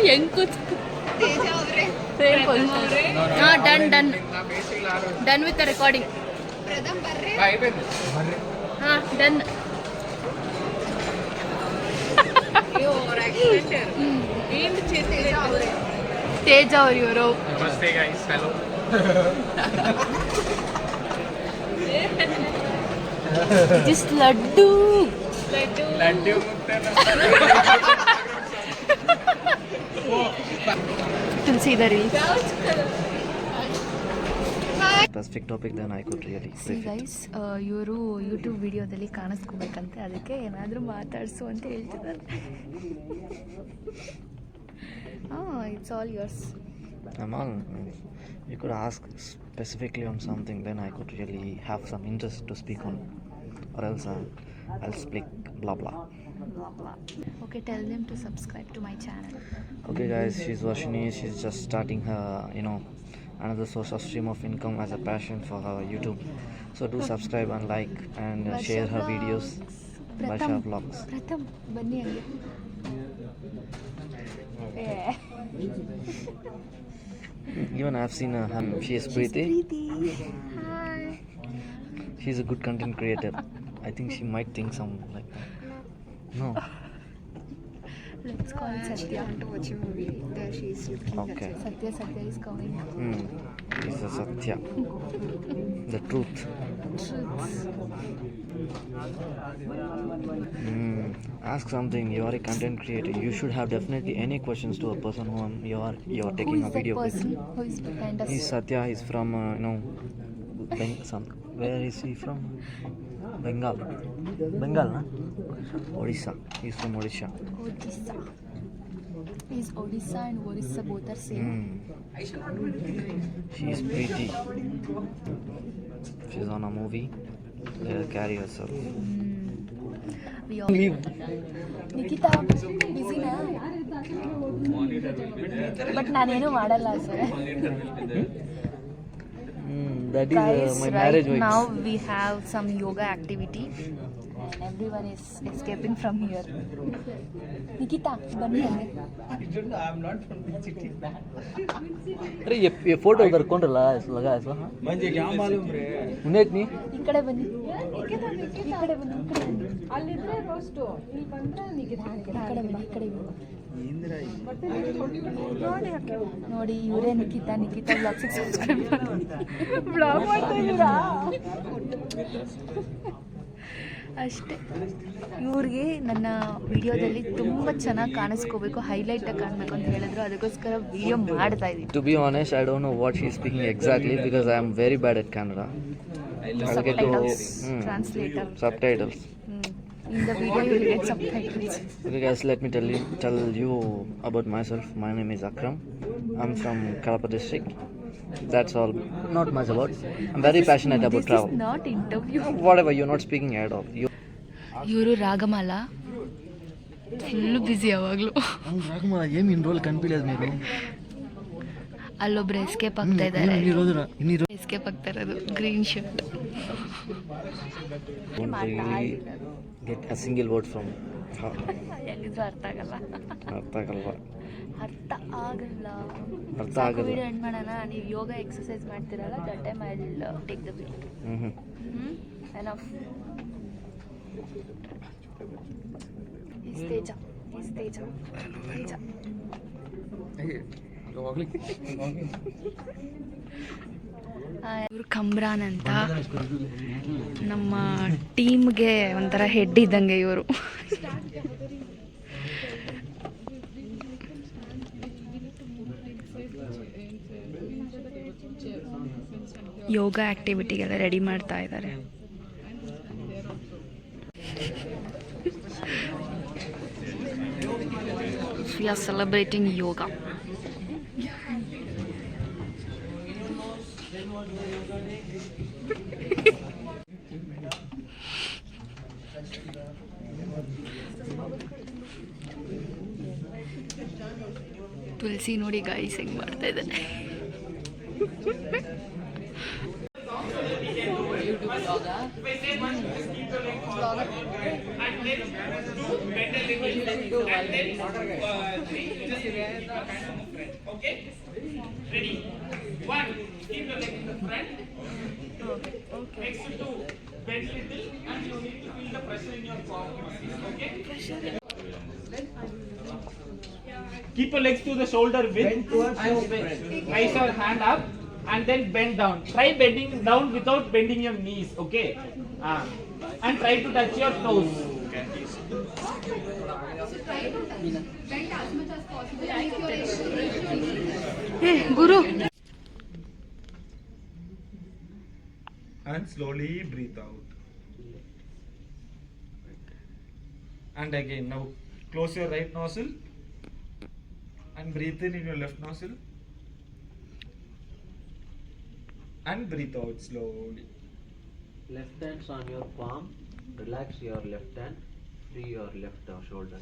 ಹೆಂಗ್ ಕೂತ್ done with recording. ಹಾಂ ಡನ್. ತೇಜ ಅವ್ರು ಇವರು. Just laddu. Tulsi the reel. Specific topic then I could really. See guys, ಇವರು ಯೂಟ್ಯೂಬ್ ವಿಡಿಯೋದಲ್ಲಿ ಕಾಣಿಸ್ಕೋಬೇಕಂತೆ, ಅದಕ್ಕೆ ಏನಾದರೂ ಮಾತಾಡಿಸು ಅಂತ ಹೇಳ್ತಿದ್ದಾರೆ. It's all yours. Among, you could ask specifically on something, then I could really have some interest to speak on, or else I'll speak blah blah. Okay, tell them to subscribe to my channel. Okay guys, she's Vashini. She's just starting her, another source of stream of income as a passion for her YouTube. So do subscribe and like and share her videos. Vasha Vlogs. Pratham, ಬನ್ನಿ ಹಂಗೆ. Even I've seen her. She is Preeti. Hi. She's a good content creator. I think she might think some like that. No. Let's call Satya. I want to watch a movie. There she is looking. Okay. Satya is coming. It's a Satya. The truth. Ask something. You are a content creator. You should have definitely any questions to a person whom you are taking a video with. Who is behind us? He's Satya. He's from where is he from? Bengal, na? Odisha. He's from Odisha. Odisha. Is Odisha and Orissa both are same? She is Preeti. She's on a movie. Let her carry herself. We all Leave. Nikita, busy na? But ನಾನೇನು ಮಾಡಲ್ಲ sir. That is Guys, my right marriage vibes. now we have some yoga activity. Everyone is escaping from here. Nikita, ಬನ್ನಿ ಹಂಗೆ. अरे ये photo उधर कौन लगा ऐसा? मुझे क्या मालूम रे. उन्हें नहीं. ಈ ಕಡೆ ಬನ್ನಿ. ಈ ಕಡೆ ಬನ್ನಿ. ಅಲ್ಲಿದ್ರೆ ರೋಸ್ಟು, ಇಲ್ಲಿ ಬಂದ್ರೆ ನಿಗಿದ ಈ ಕಡೆ ಬನ್ನಿ. ಇಂದ್ರ ನೋಡಿ ಇವರೇ ನಿಖಿತಾ ಬ್ಲಾಗ್ಸ್ ಸಬ್ಸ್ಕ್ರೈಬ್ ಮಾಡಿ. ಬ್ಲಾಗ್ ಮಾಡ್ತಾ ಇದ್ದೀರಾ? ಅಷ್ಟೇ. ಇವ್ರಿಗೆ ನನ್ನ ವಿಡಿಯೋದಲ್ಲಿ ತುಂಬ ಚೆನ್ನಾಗಿ ಕಾಣಿಸ್ಕೋಬೇಕು, ಹೈಲೈಟಾಗಿ ಕಾಣಬೇಕು ಅಂತ ಹೇಳಿದ್ರು, ಅದಕ್ಕೋಸ್ಕರ ವಿಡಿಯೋ ಮಾಡ್ತಾ ಇದ್ದೀನಿ. To be honest, I don't know what she's speaking exactly because I am very bad at Kannada. I'll get to Translator. subtitles. In the video you will get subtitles. Okay guys, let me tell you about myself. My name is Akram. I'm from Kadapa district. That's all. Not much about. I'm very passionate about travel. This is not interview. Whatever, you're not speaking at all. ಇವರು ರಾಗಮಾಲ full busy ಯಾವಾಗಲೂ. ರಾಗಮಾಲ ಏನ್ ಇನ್ roll confuse ನೀವು. ಅಲ್ಲೊಬ್ರು escape ಆಗ್ತಾ ಇದ್ದಾರೆ. Escape ಆಗ್ತಾ ಇರೋದು green shirt. Don't really get a single word from her. ಎಲ್ಲಿದ್ರು ಅರ್ಥ ಆಗಲ್ಲ. ಅರ್ಥ ಆಗಲ್ಲ. ವಿಡಿಯೋ ಎಂಡ್ ಮಾಡೋಣ. ನೀವು ಯೋಗ ಎಕ್ಸರ್ಸೈಸ್ ಮಾಡ್ತಿರಲ್ಲ, that time I will take the video. Enough. Teja. ಇವರು ಕಮ್ರಾನ್ ಅಂತ ನಮ್ಮ ಟೀಮ್ಗೆ ಒಂಥರ ಹೆಡ್ ಇದ್ದಂಗೆ ಇವರು. ಯೋಗ ಆಕ್ಟಿವಿಟಿಗೆಲ್ಲ ರೆಡಿ ಮಾಡ್ತಾ ಇದ್ದಾರೆ. We are celebrating yoga. ತುಳಸಿ ನೋಡಿ ಗಾಯ್ಸ್ ಹೆಂಗ್ ಮಾಡ್ತಾ ಇದ್ದಾನೆ. Then 3, just raise the hand on the front. Okay? Ready? 1, keep the leg in the front. Next 2, bend little and you need to feel the pressure in your palm. Okay? Keep your legs to the shoulder width and raise your hand up and then bend down. Try bending down without bending your knees. Okay? And try to touch your toes. Guru. And slowly breathe out. And again, now close your right nostril and breathe in your left nostril and breathe out slowly. Left hands on your palm. Relax your left hand. Free your left shoulder.